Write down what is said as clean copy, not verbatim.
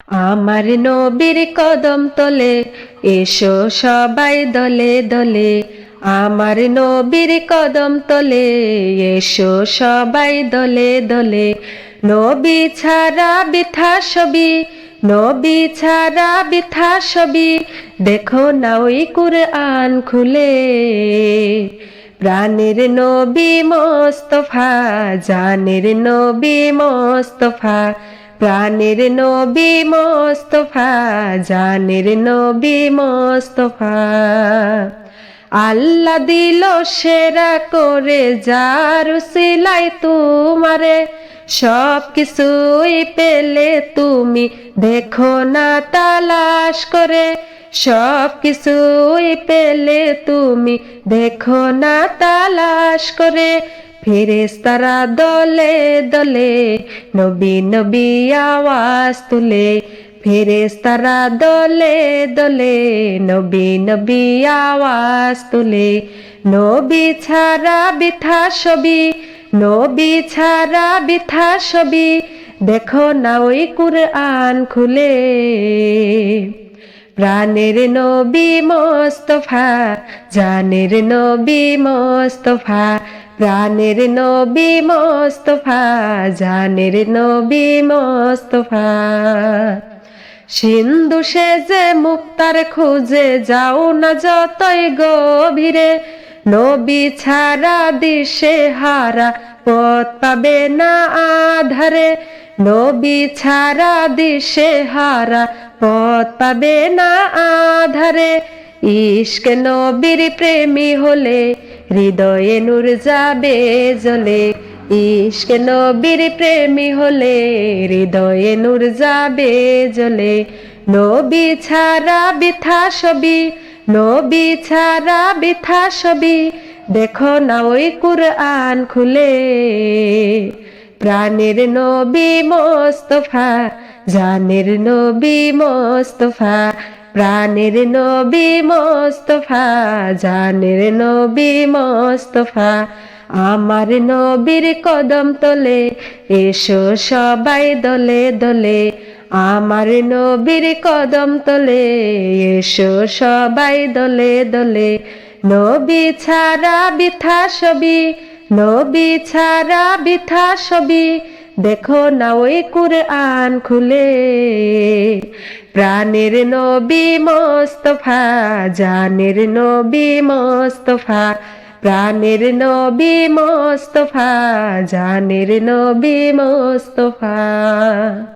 আমার নবীর কদম তলে এসো সবাই দলে দলে। আমার নবীর কদম তলে এসো সবাই দলে দলে। নবী ছাড়া বৃথা ছবি, নবী ছাড়া বৃথা ছবি, দেখো না ওই কুরআন খুলে। প্রাণের নবী মোস্তফা, জানের নবী মোস্তফা, প্রাণের নবী মোস্তফা, জানের নবী মোস্তফা। আল্লাহ দিল সেরা করে, যার উসিলায় তোমারে সব কিছুই পেলে তুমি, দেখো না তালাশ করে। সব কিছুই পেলে তুমি, দেখো না তালাশ করে। ফেরেশতারা দলে দলে নবী নবী আওয়াজ তুলে। ফেরেশতারা দলে দলে নবী নবী আওয়াজ তুলে। নবী ছাড়া বৃথা ছবি, নবী ছাড়া বৃথা ছবি, দেখো না ওই কুরআন খুলে। প্রাণের নবী মোস্তফা, জানের নবী মোস্তফা, প্রাণের নবী মোস্তফা, জানের নবী মোস্তফা। সিন্ধু সেজে মুক্তার খুঁজে যাও না যতই গভীরে, নবী ছাড়া দিশে হারা পথ পাবে না আধারে। নবী ছাড়া দিশে হারা পথ পাবে না আধারে। ইশক নবীর প্রেমী হলে হৃদয়ে নূর যাবে জ্বলে। ইশক নবীর প্রেমী হলে হৃদয়ে নূর যাবে জ্বলে। নবী ছাড়া বৃথা ছবি, নবী ছাড়া বৃথা ছবি, দেখো না ওই কুরআন খুলে। প্রাণের নবী মোস্তফা, জানের নবী মোস্তফা, প্রাণের নবী মোস্তফা, জানের নবী মোস্তফা। আমার নবীর কদম তলে এসো সবাই দলে দলে। আমার নবীর কদম তলে এসো সবাই দলে দলে। নবী ছাড়া বৃথা ছবি, নবী ছাড়া বৃথা ছবি, দেখো না ওই কুরআন খুলে। প্রাণের নবী মোস্তফা, জানের নবী মোস্তফা, প্রাণের নবী মোস্তফা, জানের নবী মোস্তফা।